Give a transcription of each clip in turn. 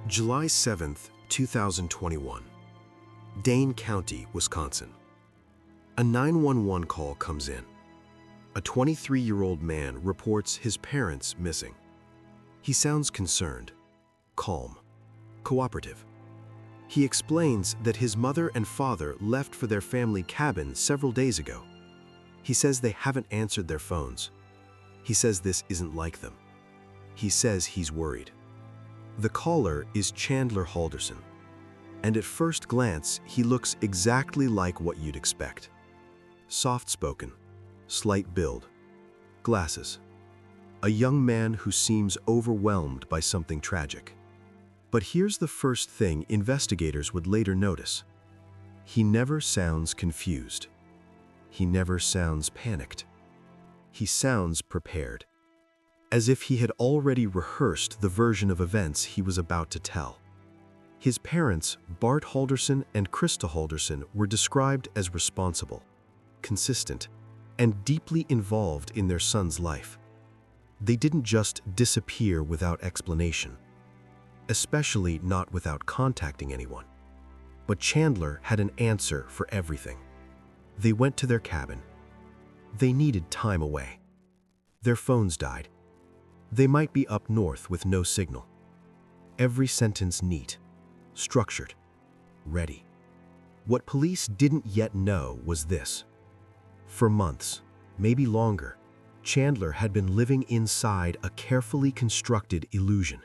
July 7th, 2021. Dane County, Wisconsin. A 911 call comes in. A 23-year-old man reports his parents missing. He sounds concerned, calm, cooperative. He explains that his mother and father left for their family cabin several days ago. He says they haven't answered their phones. He says this isn't like them. He says he's worried. The caller is Chandler Halderson, and at first glance, he looks exactly like what you'd expect. Soft-spoken, slight build, glasses. A young man who seems overwhelmed by something tragic. But here's the first thing investigators would later notice. He never sounds confused. He never sounds panicked. He sounds prepared, as if he had already rehearsed the version of events he was about to tell. His parents, Bart Halderson and Krista Halderson, were described as responsible, consistent, and deeply involved in their son's life. They didn't just disappear without explanation, especially not without contacting anyone. But Chandler had an answer for everything. They went to their cabin. They needed time away. Their phones died. They might be up north with no signal. Every sentence neat, structured, ready. What police didn't yet know was this. For months, maybe longer, Chandler had been living inside a carefully constructed illusion.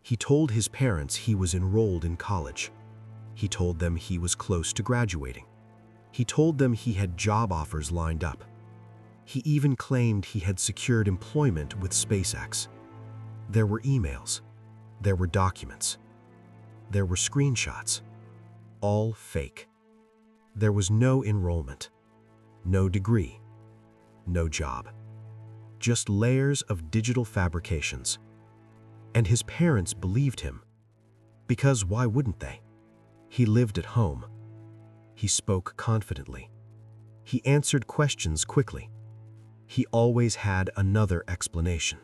He told his parents he was enrolled in college. He told them he was close to graduating. He told them he had job offers lined up. He even claimed he had secured employment with SpaceX. There were emails. There were documents. There were screenshots. All fake. There was no enrollment, no degree, no job. Just layers of digital fabrications. And his parents believed him. Because why wouldn't they? He lived at home. He spoke confidently. He answered questions quickly. He always had another explanation.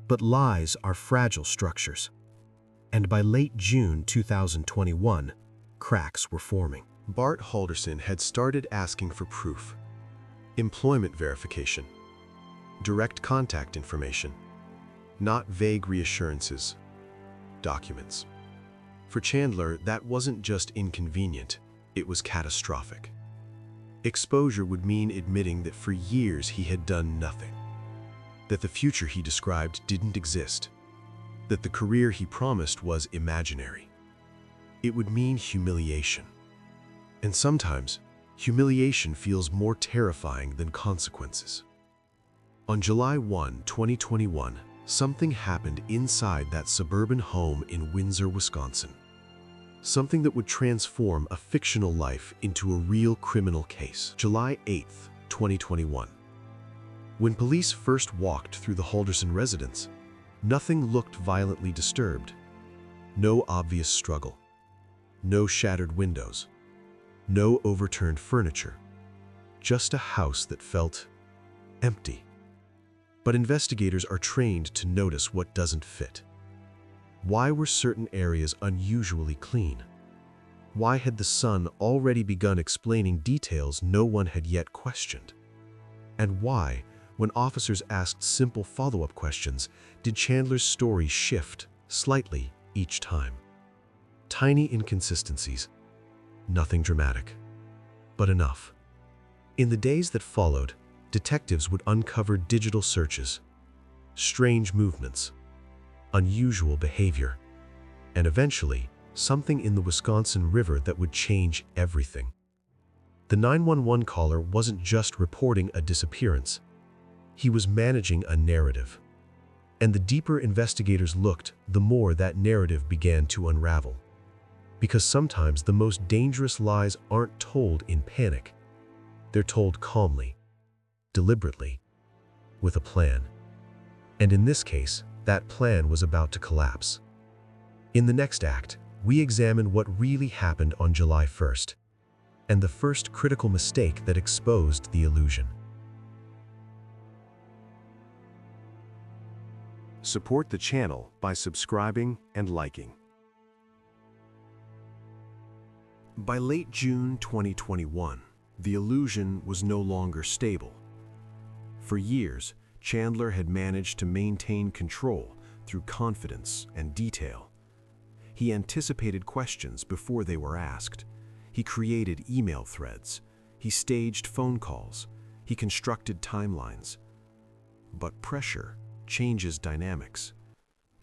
But lies are fragile structures. And by late June 2021, cracks were forming. Bart Halderson had started asking for proof, employment verification, direct contact information, not vague reassurances, documents. For Chandler, that wasn't just inconvenient, it was catastrophic. Exposure would mean admitting that for years he had done nothing, that the future he described didn't exist, that the career he promised was imaginary. It would mean humiliation. And sometimes, humiliation feels more terrifying than consequences. On July 1, 2021, something happened inside that suburban home in Windsor, Wisconsin. Something that would transform a fictional life into a real criminal case. July 8, 2021. When police first walked through the Halderson residence, nothing looked violently disturbed. No obvious struggle. No shattered windows. No overturned furniture. Just a house that felt empty. But investigators are trained to notice what doesn't fit. Why were certain areas unusually clean? Why had the son already begun explaining details no one had yet questioned? And why, when officers asked simple follow-up questions, did Chandler's story shift slightly each time? Tiny inconsistencies, nothing dramatic, but enough. In the days that followed, detectives would uncover digital searches, strange movements, unusual behavior, and eventually, something in the Wisconsin River that would change everything. The 911 caller wasn't just reporting a disappearance. He was managing a narrative. And the deeper investigators looked, the more that narrative began to unravel. Because sometimes the most dangerous lies aren't told in panic. They're told calmly, deliberately, with a plan. And in this case, that plan was about to collapse. In the next act, we examine what really happened on July 1st, and the first critical mistake that exposed the illusion. Support the channel by subscribing and liking. By late June 2021, the illusion was no longer stable. For years, Chandler had managed to maintain control through confidence and detail. He anticipated questions before they were asked. He created email threads. He staged phone calls. He constructed timelines. But pressure changes dynamics.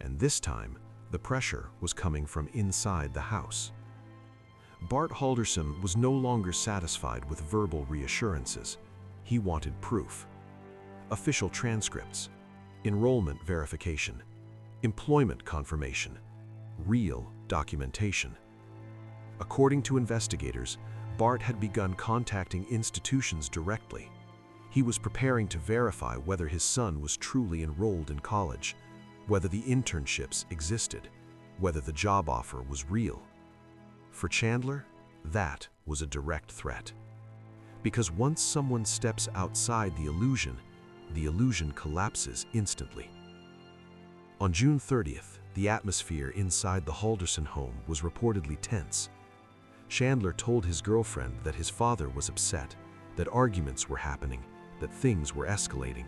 And this time, the pressure was coming from inside the house. Bart Halderson was no longer satisfied with verbal reassurances. He wanted proof. Official transcripts, enrollment verification, employment confirmation, real documentation. According to investigators, Bart had begun contacting institutions directly. He was preparing to verify whether his son was truly enrolled in college, whether the internships existed, whether the job offer was real. For Chandler, that was a direct threat. Because once someone steps outside the illusion collapses instantly. On June 30th, the atmosphere inside the Halderson home was reportedly tense. Chandler told his girlfriend that his father was upset, that arguments were happening, that things were escalating.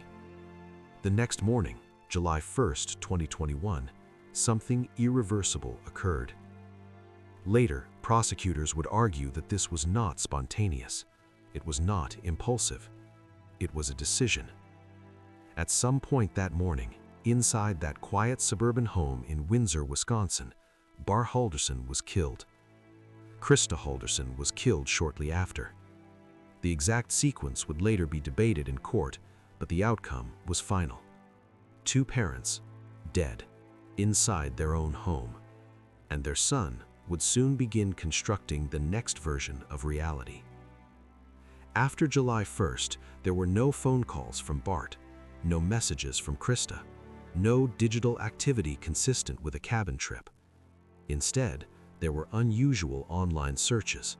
The next morning, July 1st, 2021, something irreversible occurred. Later, prosecutors would argue that this was not spontaneous. It was not impulsive. It was a decision. At some point that morning, inside that quiet suburban home in Windsor, Wisconsin, Bart Halderson was killed. Krista Halderson was killed shortly after. The exact sequence would later be debated in court, but the outcome was final. Two parents, dead, inside their own home, and their son would soon begin constructing the next version of reality. After July 1st, there were no phone calls from Bart, no messages from Krista, no digital activity consistent with a cabin trip. Instead, there were unusual online searches.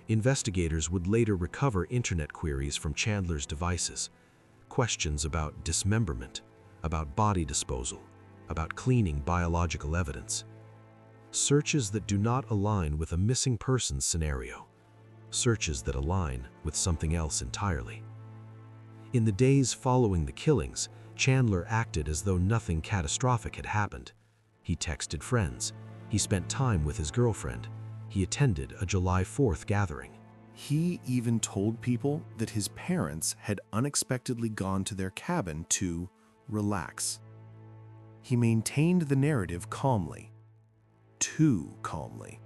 Investigators would later recover internet queries from Chandler's devices, questions about dismemberment, about body disposal, about cleaning biological evidence. Searches that do not align with a missing persons scenario. Searches that align with something else entirely. In the days following the killings, Chandler acted as though nothing catastrophic had happened. He texted friends. He spent time with his girlfriend. He attended a July 4th gathering. He even told people that his parents had unexpectedly gone to their cabin to relax. He maintained the narrative calmly. Too calmly.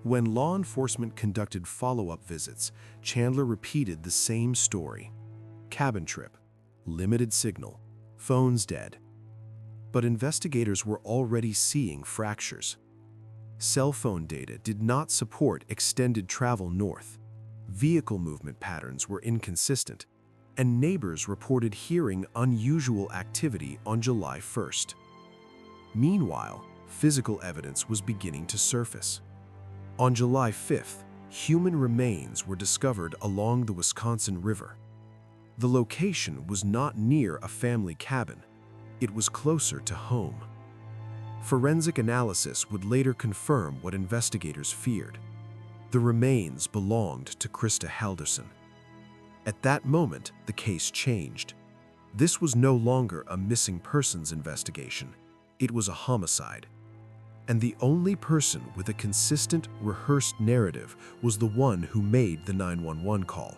When law enforcement conducted follow-up visits, Chandler repeated the same story. Cabin trip, limited signal, phone's dead. But investigators were already seeing fractures. Cell phone data did not support extended travel north. Vehicle movement patterns were inconsistent, and neighbors reported hearing unusual activity on July 1st. Meanwhile, physical evidence was beginning to surface. On July 5th, human remains were discovered along the Wisconsin River. The location was not near a family cabin. It was closer to home. Forensic analysis would later confirm what investigators feared. The remains belonged to Krista Halderson. At that moment, the case changed. This was no longer a missing persons investigation. It was a homicide. And the only person with a consistent, rehearsed narrative was the one who made the 911 call.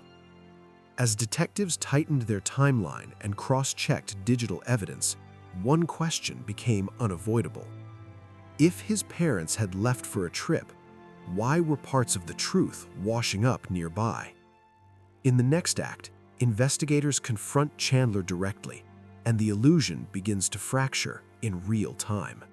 As detectives tightened their timeline and cross-checked digital evidence, one question became unavoidable. If his parents had left for a trip, why were parts of the truth washing up nearby? In the next act, investigators confront Chandler directly, and the illusion begins to fracture in real time.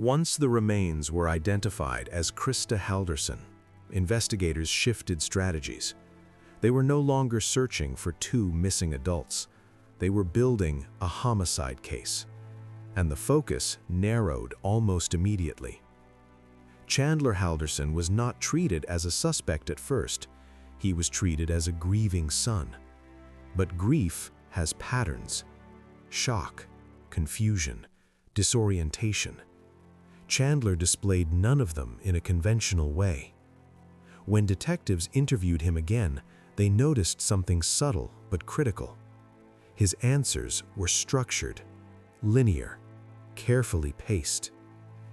Once the remains were identified as Krista Halderson, investigators shifted strategies. They were no longer searching for two missing adults. They were building a homicide case, and the focus narrowed almost immediately. Chandler Halderson was not treated as a suspect at first. He was treated as a grieving son. But grief has patterns: shock, confusion, disorientation. Chandler displayed none of them in a conventional way. When detectives interviewed him again, they noticed something subtle but critical. His answers were structured, linear, carefully paced.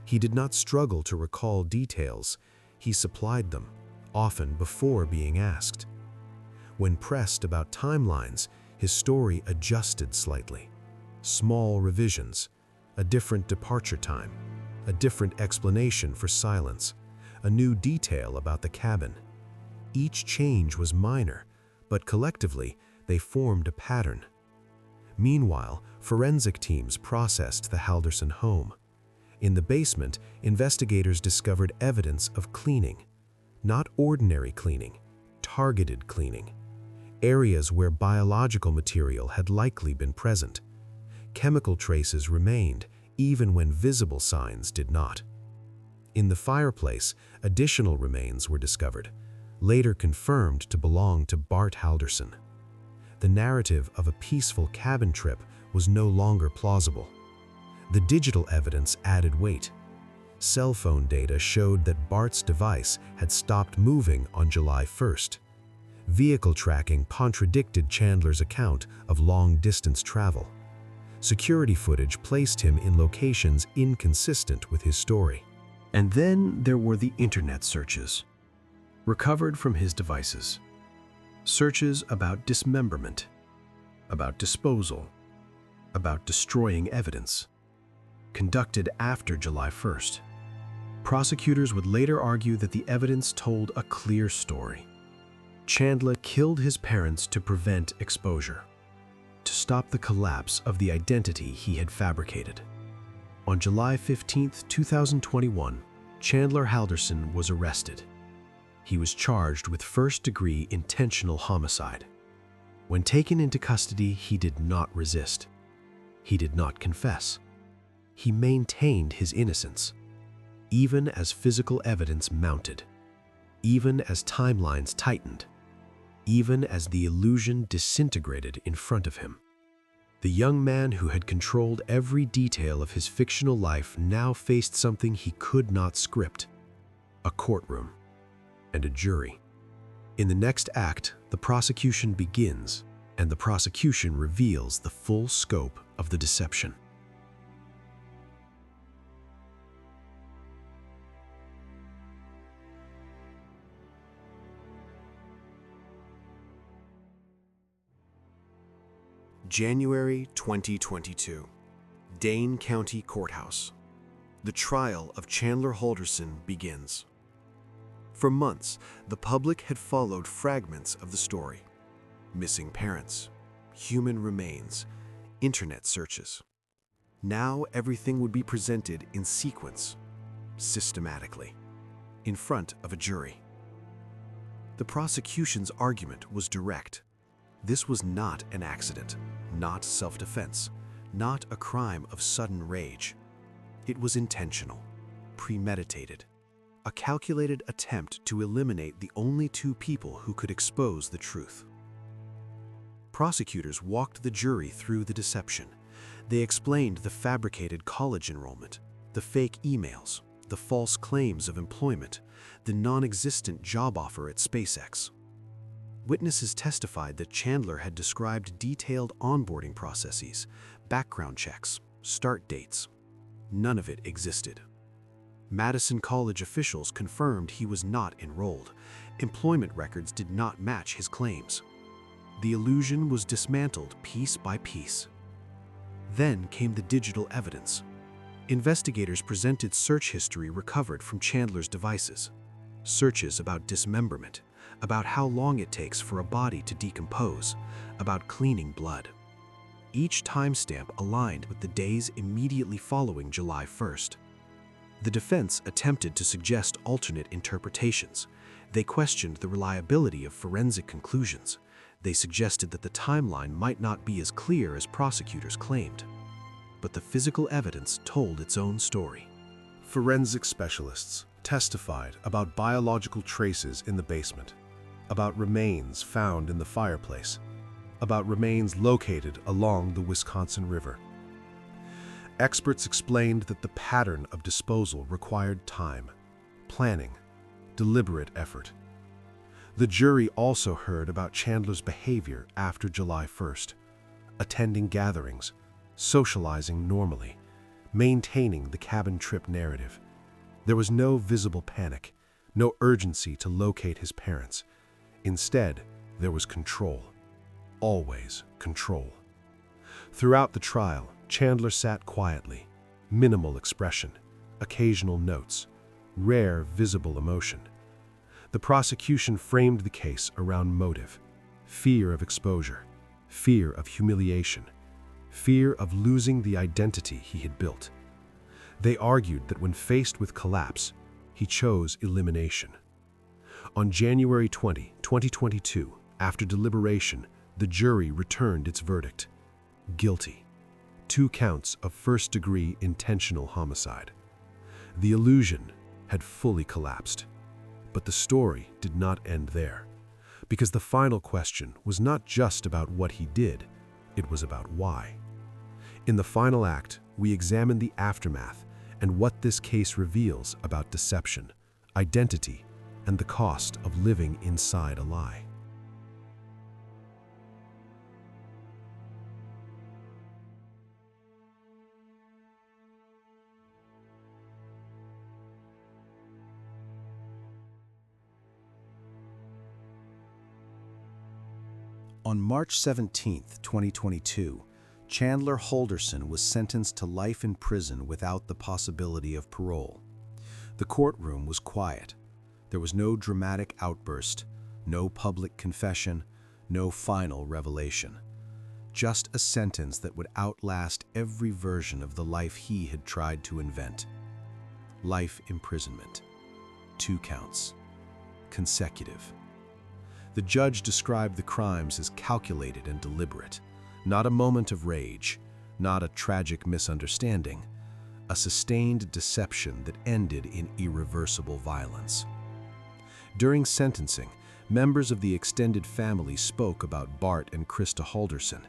He did not struggle to recall details. He supplied them, often before being asked. When pressed about timelines, his story adjusted slightly. Small revisions, a different departure time, a different explanation for silence, a new detail about the cabin. Each change was minor, but collectively they formed a pattern. Meanwhile, forensic teams processed the Halderson home. In the basement, investigators discovered evidence of cleaning. Not ordinary cleaning, targeted cleaning. Areas where biological material had likely been present. Chemical traces remained, even when visible signs did not. In the fireplace, additional remains were discovered, later confirmed to belong to Bart Halderson. The narrative of a peaceful cabin trip was no longer plausible. The digital evidence added weight. Cell phone data showed that Bart's device had stopped moving on July 1st. Vehicle tracking contradicted Chandler's account of long-distance travel. Security footage placed him in locations inconsistent with his story. And then there were the internet searches, recovered from his devices. Searches about dismemberment, about disposal, about destroying evidence, conducted after July 1st. Prosecutors would later argue that the evidence told a clear story. Chandler killed his parents to prevent exposure, to stop the collapse of the identity he had fabricated. On July 15, 2021, Chandler Halderson was arrested. He was charged with first-degree intentional homicide. When taken into custody, he did not resist. He did not confess. He maintained his innocence, even as physical evidence mounted, even as timelines tightened, even as the illusion disintegrated in front of him. The young man who had controlled every detail of his fictional life now faced something he could not script: a courtroom and a jury. In the next act, the prosecution begins, and the prosecution reveals the full scope of the deception. January 2022, Dane County Courthouse. The trial of Chandler Halderson begins. For months, the public had followed fragments of the story: missing parents, human remains, internet searches. Now everything would be presented in sequence, systematically, in front of a jury. The prosecution's argument was direct. This was not an accident, not self-defense, not a crime of sudden rage. It was intentional, premeditated, a calculated attempt to eliminate the only two people who could expose the truth. Prosecutors walked the jury through the deception. They explained the fabricated college enrollment, the fake emails, the false claims of employment, the non-existent job offer at SpaceX. Witnesses testified that Chandler had described detailed onboarding processes, background checks, start dates. None of it existed. Madison College officials confirmed he was not enrolled. Employment records did not match his claims. The illusion was dismantled piece by piece. Then came the digital evidence. Investigators presented search history recovered from Chandler's devices. Searches about dismemberment, about how long it takes for a body to decompose, about cleaning blood. Each timestamp aligned with the days immediately following July 1st. The defense attempted to suggest alternate interpretations. They questioned the reliability of forensic conclusions. They suggested that the timeline might not be as clear as prosecutors claimed. But the physical evidence told its own story. Forensic specialists testified about biological traces in the basement, about remains found in the fireplace, about remains located along the Wisconsin River. Experts explained that the pattern of disposal required time, planning, deliberate effort. The jury also heard about Chandler's behavior after July 1st, attending gatherings, socializing normally, maintaining the cabin trip narrative. There was no visible panic, no urgency to locate his parents. Instead, there was control. Always control. Throughout the trial, Chandler sat quietly, minimal expression, occasional notes, rare visible emotion. The prosecution framed the case around motive, fear of exposure, fear of humiliation, fear of losing the identity he had built. They argued that when faced with collapse, he chose elimination. On January 20, 2022, after deliberation, the jury returned its verdict: guilty. 2 counts of first-degree intentional homicide. The illusion had fully collapsed. But the story did not end there, because the final question was not just about what he did, it was about why. In the final act, we examine the aftermath and what this case reveals about deception, identity, and the cost of living inside a lie. On March 17, 2022, Chandler Halderson was sentenced to life in prison without the possibility of parole. The courtroom was quiet. There was no dramatic outburst, no public confession, no final revelation. Just a sentence that would outlast every version of the life he had tried to invent. Life imprisonment. 2 counts. Consecutive. The judge described the crimes as calculated and deliberate, not a moment of rage, not a tragic misunderstanding, a sustained deception that ended in irreversible violence. During sentencing, members of the extended family spoke about Bart and Krista Halderson.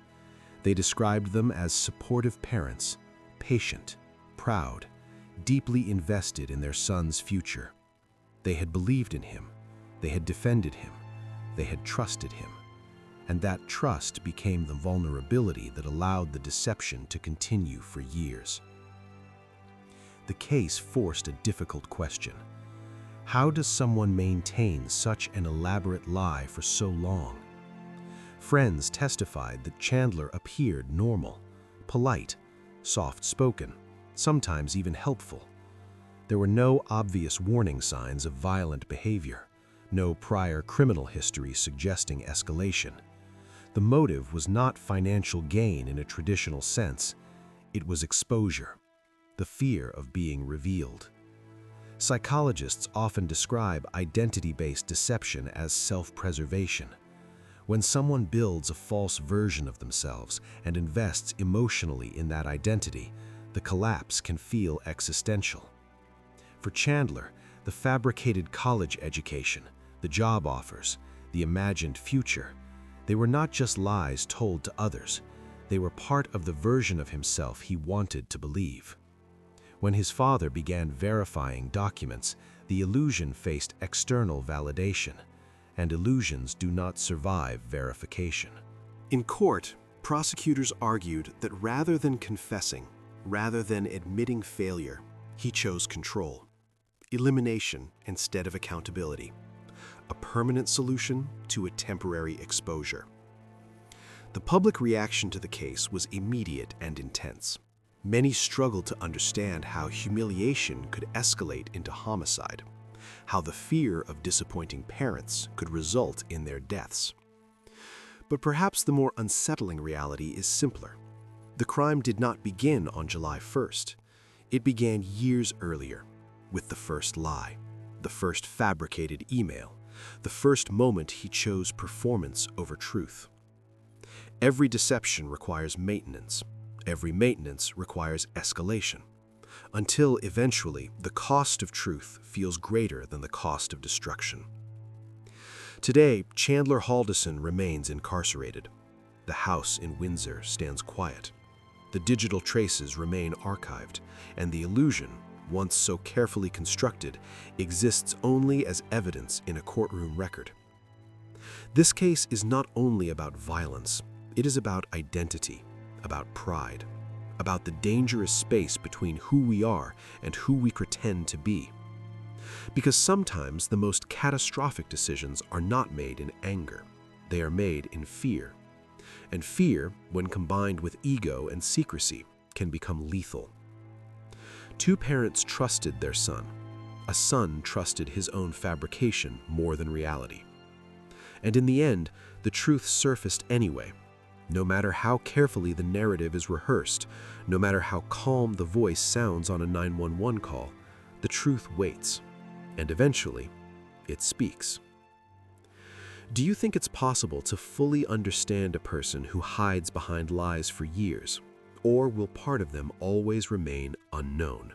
They described them as supportive parents, patient, proud, deeply invested in their son's future. They had believed in him, they had defended him, they had trusted him, and that trust became the vulnerability that allowed the deception to continue for years. The case forced a difficult question. How does someone maintain such an elaborate lie for so long? Friends testified that Chandler appeared normal, polite, soft-spoken, sometimes even helpful. There were no obvious warning signs of violent behavior. No prior criminal history suggesting escalation. The motive was not financial gain in a traditional sense. It was exposure, the fear of being revealed. Psychologists often describe identity-based deception as self-preservation. When someone builds a false version of themselves and invests emotionally in that identity, the collapse can feel existential. For Chandler, the fabricated college education, the job offers, the imagined future, they were not just lies told to others. They were part of the version of himself he wanted to believe. When his father began verifying documents, the illusion faced external validation, and illusions do not survive verification. In court, prosecutors argued that rather than confessing, rather than admitting failure, he chose control, elimination instead of accountability. A permanent solution to a temporary exposure. The public reaction to the case was immediate and intense. Many struggled to understand how humiliation could escalate into homicide, how the fear of disappointing parents could result in their deaths. But perhaps the more unsettling reality is simpler. The crime did not begin on July 1st. It began years earlier, with the first lie, the first fabricated email, the first moment he chose performance over truth. Every deception requires maintenance. Every maintenance requires escalation, until eventually the cost of truth feels greater than the cost of destruction. Today, Chandler Halderson remains incarcerated. The house in Windsor stands quiet. The digital traces remain archived, and the illusion, once so carefully constructed, exists only as evidence in a courtroom record. This case is not only about violence, it is about identity, about pride, about the dangerous space between who we are and who we pretend to be. Because sometimes the most catastrophic decisions are not made in anger, they are made in fear. And fear, when combined with ego and secrecy, can become lethal. Two parents trusted their son. A son trusted his own fabrication more than reality. And in the end, the truth surfaced anyway. No matter how carefully the narrative is rehearsed, no matter how calm the voice sounds on a 911 call, the truth waits. And eventually, it speaks. Do you think it's possible to fully understand a person who hides behind lies for years? Or will part of them always remain unknown?